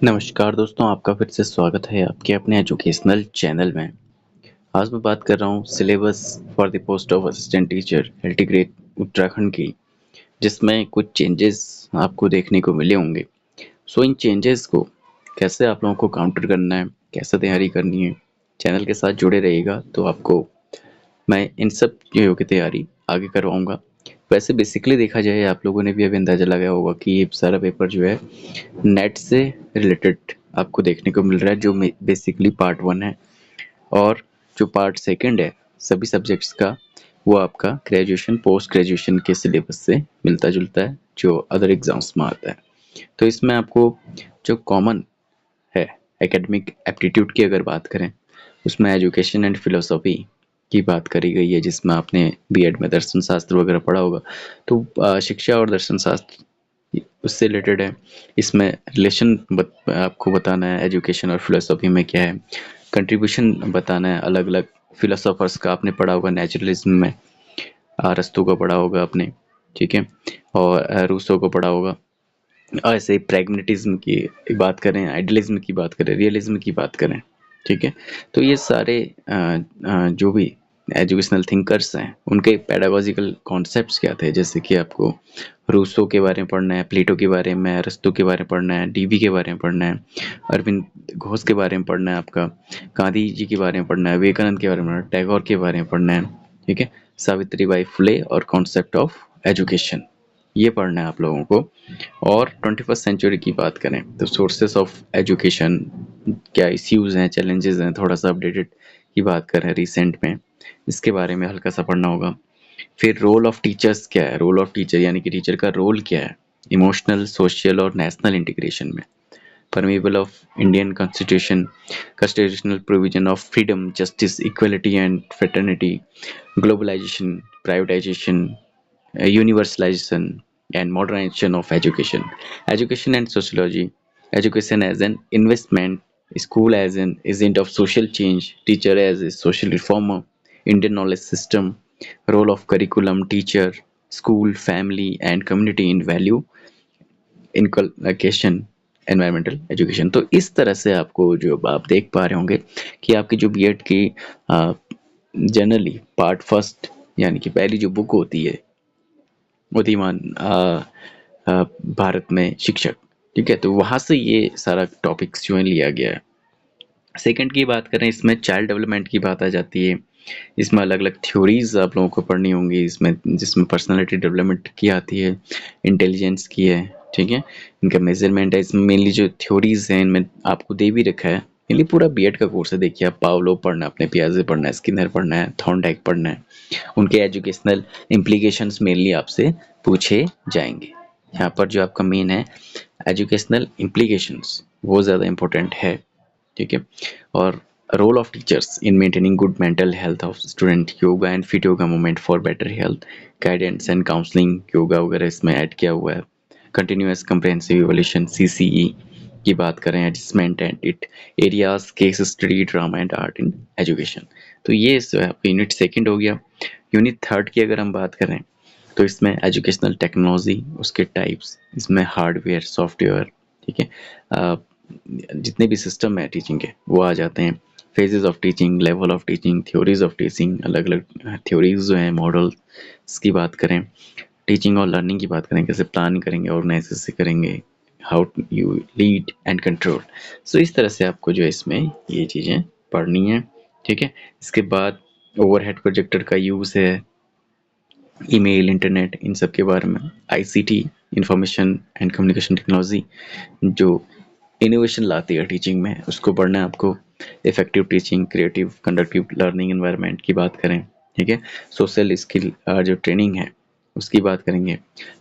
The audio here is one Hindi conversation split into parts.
नमस्कार दोस्तों, आपका फिर से स्वागत है आपके अपने एजुकेशनल चैनल में। आज मैं बात कर रहा हूँ syllabus for the post of assistant teacher LT grade Uttarakhand की, जिसमें कुछ चेंजेस आपको देखने को मिले होंगे। सो इन चेंजेस को कैसे आप लोगों को काउंटर करना है, कैसे तैयारी करनी है, चैनल के साथ जुड़े रहिएगा तो आपको मैं इन सब चीज़ों की तैयारी आगे करवाऊँगा। वैसे बेसिकली देखा जाए, आप लोगों ने भी अभी अंदाज़ा लगाया होगा कि ये सारा पेपर जो है नेट से रिलेटेड आपको देखने को मिल रहा है, जो बेसिकली पार्ट 1 है। और जो पार्ट 2 है सभी सब्जेक्ट्स का, वो आपका ग्रेजुएशन पोस्ट ग्रेजुएशन के सिलेबस से मिलता जुलता है, जो अदर एग्जाम्स में आता है। तो इसमें आपको जो कॉमन है एकेडमिक एप्टीट्यूड की अगर बात करें, उसमें एजुकेशन एंड फिलोसॉफी की बात करी गई है, जिसमें आपने बीएड में दर्शन शास्त्र वगैरह पढ़ा होगा। तो शिक्षा और दर्शन शास्त्र उससे रिलेटेड है। इसमें रिलेशन आपको बताना है एजुकेशन और फिलोसॉफी में क्या है, कंट्रीब्यूशन बताना है अलग अलग फिलोसोफर्स का। आपने पढ़ा होगा नेचुरलिज्म में, अरस्तु को पढ़ा होगा आपने, ठीक है, और रूसो को पढ़ा होगा। ऐसे प्रैग्मेटिज्म की बात करें, आइडियलिज्म की बात करें, रियलिज्म की बात करें, ठीक है। तो ये सारे जो भी एजुकेशनल थिंकर्स हैं, उनके पेडागोजिकल कॉन्सेप्ट्स क्या थे, जैसे कि आपको रूसो के बारे में पढ़ना है, प्लेटो के बारे में, अरस्तु के बारे में पढ़ना है, डीवी के बारे में पढ़ना है, अरविंद घोष के बारे में पढ़ना है, आपका गांधी जी के बारे में पढ़ना है, विवेकानंद के बारे में पढ़ना है, टैगोर के बारे में पढ़ना है, ठीक है, सावित्रीबाई फुले और कॉन्सेप्ट ऑफ एजुकेशन, ये पढ़ना है आप लोगों को। और 21st सेंचुरी की बात करें तो सोर्सेस ऑफ एजुकेशन, क्या इश्यूज हैं, चैलेंजेस हैं, थोड़ा सा अपडेटेड की बात करें रिसेंट में, इसके बारे में हल्का सा पढ़ना होगा। फिर रोल ऑफ टीचर्स क्या है, रोल ऑफ टीचर यानी कि टीचर का रोल क्या है इमोशनल, सोशल और नेशनल इंटीग्रेशन में, preamble of Indian constitution, constitutional provision of freedom, justice, equality and fraternity, globalisation, privatisation, universalization and modernization of education, education and sociology, education as an investment, school as an agent of social change, teacher as a social reformer, Indian knowledge system, role of curriculum, teacher, school, family and community in value inculcation, environmental education. तो इस तरह से आपको जो आप देख पा रहे होंगे कि आपकी जो बीएड की जनरली पार्ट फर्स्ट यानी कि पहली जो बुक होती है बुद्धिमान भारत में शिक्षक, ठीक है, तो वहाँ से ये सारा टॉपिक्स जो है लिया गया है। सेकंड की बात करें, इसमें चाइल्ड डेवलपमेंट की बात आ जाती है। इसमें अलग अलग थ्योरीज आप लोगों को पढ़नी होंगी, इसमें जिसमें पर्सनालिटी डेवलपमेंट की आती है, इंटेलिजेंस की है, ठीक है, इनका मेजरमेंट है। इसमें मेनली जो थ्योरीज हैं इनमें आपको दे भी रखा है। मेनली पूरा बीएड का कोर्स है, देखिए आप पावलो पढ़ना है, अपने पियाजे पढ़ना है, स्किनर पढ़ना है, थॉर्नडाइक पढ़ना है, उनके एजुकेशनल इम्प्लीकेशंस मेनली आपसे पूछे जाएंगे। यहाँ पर जो आपका मेन है एजुकेशनल इम्प्लीकेशंस, वो ज़्यादा इम्पोर्टेंट है, ठीक है। और role of teachers in maintaining good mental health of student, yoga and fit yoga movement for better health, guidance and counselling, yoga वगैरह इसमें ऐड किया हुआ है। कंटिन्यूअस कंप्रेहेंसिव इवोल्यूशन सीसीई की बात करें, adjustment and it areas, case study, drama and art in education. तो ये आपका यूनिट सेकंड हो गया। यूनिट थर्ड की अगर हम बात करें तो इसमें एजुकेशनल टेक्नोलॉजी, उसके टाइप्स, इसमें हार्डवेयर, सॉफ्टवेयर, ठीक है, जितने भी सिस्टम है टीचिंग के वो आ जाते हैं। Phases of teaching, level of teaching, theories of teaching, अलग अलग थ्योरीज जो हैं, मॉडल्स की बात करें, टीचिंग और लर्निंग की बात करें, कैसे प्लान करेंगे, ऑर्गेनाइज कैसे करेंगे, how you lead and control. So इस तरह से आपको जो है इसमें ये चीज़ें पढ़नी है, ठीक है। इसके बाद ओवरहेड प्रोजेक्टर का यूज़ है, ईमेल, इंटरनेट, इन सब के बारे में, ICT, information and communication technology, जो इनोवेशन लाती है टीचिंग में, उसको पढ़ना है आपको। Effective teaching, creative conductive learning environment की बात करें, ठीक है, सोशल स्किल जो ट्रेनिंग है उसकी बात करेंगे।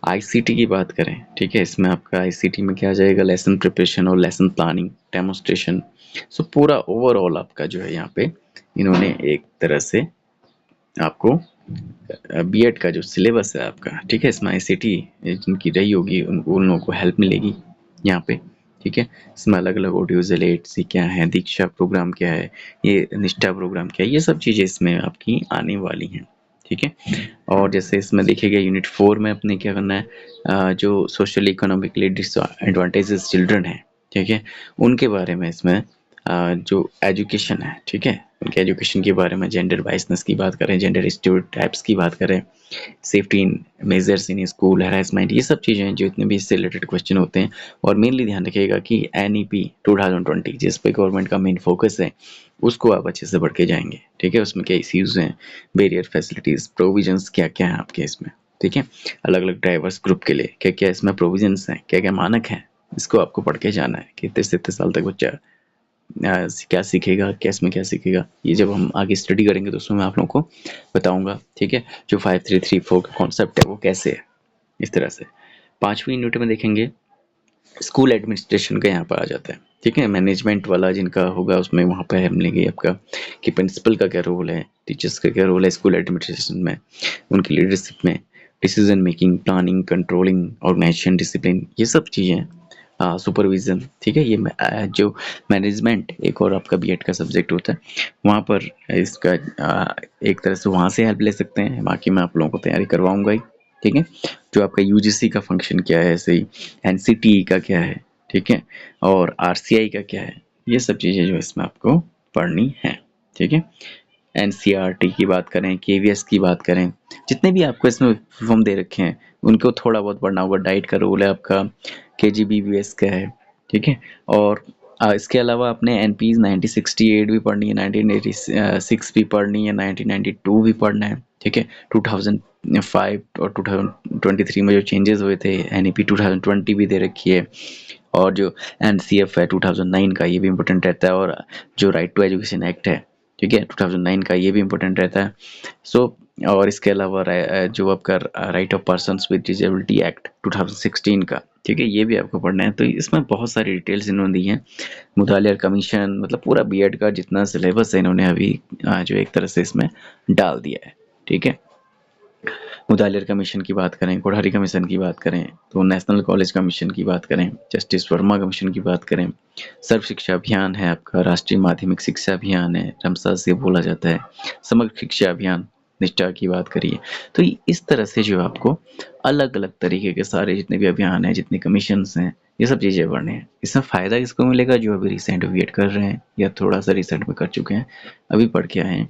आईसीटी की बात करें, ठीक है, इसमें आपका आईसीटी में क्या आ जाएगा, लेसन प्रिपरेशन और लेसन प्लानिंग, डेमोन्स्ट्रेशन। सो पूरा ओवरऑल आपका जो है यहाँ पे इन्होंने एक तरह से आपको बीएड का जो सिलेबस है आपका, ठीक है, इसमें आईसीटी जिनकी रही होगी उन लोगों को हेल्प मिलेगी यहाँ पे, ठीक है। इसमें अलग अलग ऑडियो जिलेट सी क्या है, दीक्षा प्रोग्राम क्या है, ये निष्ठा प्रोग्राम क्या है, ये सब चीज़ें इसमें आपकी आने वाली हैं, ठीक है। और जैसे इसमें देखिएगा यूनिट 4 में अपने क्या करना है, जो सोशल इकोनॉमिकली डिसएडवांटेजेस चिल्ड्रन हैं ठीक है, उनके बारे में इसमें जो एजुकेशन है, ठीक है, उनके एजुकेशन के बारे में जेंडर बायसनेस की बात करें, जेंडर स्टीरियोटाइप्स की बात करें, safety in measures in school, harassment, ये सब चीज़ें हैं जो इतने भी इससे रिलेटेड क्वेश्चन होते हैं। और मेनली ध्यान रखिएगा कि एनईपी 2020 जिस पे गवर्नमेंट का मेन फोकस है उसको आप अच्छे से पढ़ के जाएंगे, ठीक है। उसमें क्या इश्यूज हैं, बैरियर, फैसिलिटीज़, प्रोविजंस क्या क्या हैं आपके इसमें, ठीक है। अलग अलग ड्राइवर्स ग्रुप के लिए क्या क्या इसमें प्रोविजंस हैं, क्या क्या मानक हैं, इसको आपको पढ़ के जाना है कि इतने से इतने साल तक बच्चा क्या सीखेगा, क्या इसमें क्या सीखेगा। ये जब हम आगे स्टडी करेंगे तो उसमें मैं आप लोगों को बताऊंगा, ठीक है। जो 5334 का कॉन्सेप्ट है वो कैसे है, इस तरह से। 5वीं यूनिट में देखेंगे स्कूल एडमिनिस्ट्रेशन का यहाँ पर आ जाता है, ठीक है। मैनेजमेंट वाला जिनका होगा उसमें वहाँ पर हम लेंगे आपका कि प्रिंसिपल का क्या रोल है, टीचर्स का क्या रोल है स्कूल एडमिनिस्ट्रेशन में, उनकी लीडरशिप में, decision making, planning, controlling, organisation, discipline, ये सब चीज़ें, सुपरविज़न, ठीक है। ये जो मैनेजमेंट एक और आपका बीएड का सब्जेक्ट होता है, वहाँ पर इसका एक तरह से वहाँ से हेल्प ले सकते हैं। बाकी मैं आप लोगों को तैयारी करवाऊँगा ही, ठीक है। जो आपका यूजीसी का फंक्शन क्या है, ऐसे ही एनसीटीई का क्या है, ठीक है, और आरसीआई का क्या है, ये सब चीज़ें जो इसमें आपको पढ़नी है, ठीक है। एनसीईआरटी की बात करें, केवीएस की बात करें, जितने भी आपको इसमें फॉर्म दे रखे हैं उनको थोड़ा बहुत पढ़ना होगा। डाइट का रोल है आपका, केजीबीवीएस का है, ठीक है। और इसके अलावा आपने एनपीज 1968 भी पढ़नी है, 1986 भी पढ़नी है, 1992 भी पढ़ना है, ठीक है। 2005 और 2023 में जो चेंजेस हुए थे, एनईपी 2020 भी दे रखी है। और जो एनसीएफ है 2009 का, ये भी इम्पोर्टेंट रहता है। और जो राइट टू एजुकेशन एक्ट है, ठीक है, 2009 का, ये भी इम्पोर्टेंट रहता है। सो और इसके अलावा जो आपका right of persons with disability act 2016 का, ठीक है, ये भी आपको पढ़ना है। तो इसमें बहुत सारी डिटेल्स इन्होंने दी हैं। मुतालिया कमीशन, मतलब पूरा बीएड का जितना सिलेबस है इन्होंने अभी जो एक तरह से इसमें डाल दिया है, ठीक है। मुतालिया कमीशन की बात करें, कोठारी कमीशन की बात करें, तो नेशनल कॉलेज कमीशन की बात करें, जस्टिस वर्मा कमीशन की बात करें, सर्व शिक्षा अभियान है आपका, राष्ट्रीय माध्यमिक शिक्षा अभियान है, रमसा से बोला जाता है, समग्र शिक्षा अभियान, निष्ठा की बात करिए। तो इस तरह से जो आपको अलग अलग तरीके के सारे जितने भी अभियान हैं, जितने कमीशंस हैं, ये सब चीज़ें पढ़नी है। इसमें फ़ायदा किसको मिलेगा, जो अभी रिसेंट बीएड कर रहे हैं या थोड़ा सा रिसेंट में कर चुके हैं, अभी पढ़ के आए हैं,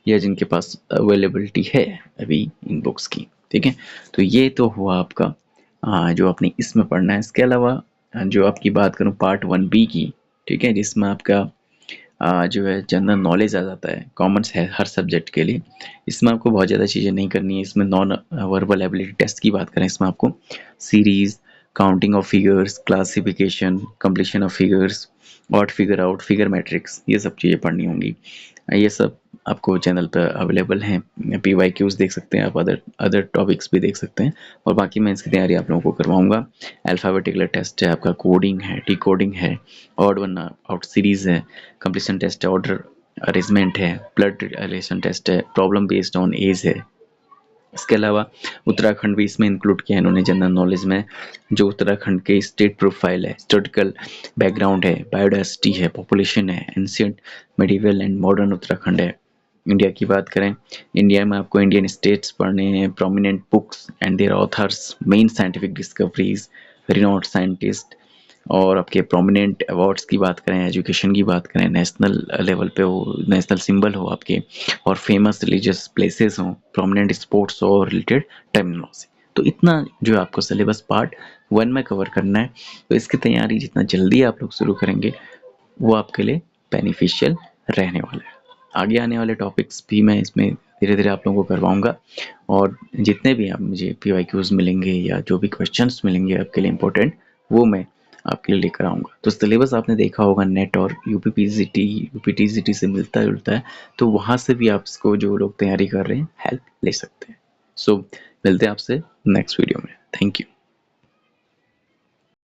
या जिनके पास अवेलेबिलिटी है अभी इन बुक्स की, ठीक है। तो ये तो हुआ आपका जो आपने इसमें पढ़ना है। इसके अलावा जो आपकी बात करूँ पार्ट 1B की, ठीक है, जिसमें आपका जो है जनरल नॉलेज आ जाता है, कॉमन्स है हर सब्जेक्ट के लिए। इसमें आपको बहुत ज़्यादा चीज़ें नहीं करनी है। इसमें नॉन वर्बल एबिलिटी टेस्ट की बात करें, इसमें आपको series, counting of figures, classification, completion of figures, odd figure out, figure matrix, ये सब चीज़ें पढ़नी होंगी। ये सब आपको चैनल पर अवेलेबल हैं। पीवाईक्यूज़ देख सकते हैं आप, अदर अदर टॉपिक्स भी देख सकते हैं। और बाकी मैं इसकी तैयारी आप लोगों को करवाऊँगा। अल्फ़ाबेटिकल टेस्ट है आपका, कोडिंग है, डिकोडिंग है, ऑड वन आउट सीरीज़ है, कंप्लीशन टेस्ट है, ऑर्डर अरेंजमेंट है, ब्लड रिलेशन टेस्ट है, प्रॉब्लम बेस्ड ऑन एज है। इसके अलावा उत्तराखंड भी इसमें इंक्लूड किया है इन्होंने जनरल नॉलेज में। जो उत्तराखंड के स्टेट प्रोफाइल है, हिस्टोरिकल बैकग्राउंड है, बायोडाइवर्सिटी है, पॉपुलेशन है, ancient, medieval and modern Uttarakhand है। इंडिया की बात करें, इंडिया में आपको इंडियन स्टेट्स पढ़ने हैं, prominent books and their authors, main scientific discoveries, renowned scientist, और आपके प्रोमिनेंट अवार्ड्स की बात करें, एजुकेशन की बात करें, नेशनल लेवल पे हो, नेशनल सिंबल हो आपके, और फेमस रिलीजियस प्लेसेस हों, प्रोमिनेंट स्पोर्ट्स और रिलेटेड टर्मिनोलॉजी। तो इतना जो आपको सिलेबस पार्ट 1 में कवर करना है। तो इसकी तैयारी जितना जल्दी आप लोग शुरू करेंगे वो आपके लिए बेनिफिशियल रहने वाला है। आगे आने वाले टॉपिक्स भी मैं इसमें धीरे धीरे आप लोगों को करवाऊँगा। और जितने भी आप मुझे पीवाईक्यूज़ मिलेंगे या जो भी क्वेश्चंस मिलेंगे आपके लिए इम्पोर्टेंट, वो मैं आपके लिए लेकर आऊँगा। तो सिलेबस आपने देखा होगा नेट और यूपीटीसीटी से मिलता जुलता है, तो वहाँ से भी आप इसको जो लोग तैयारी कर रहे हैं हेल्प ले सकते हैं। सो मिलते हैं आपसे नेक्स्ट वीडियो में। Thank you.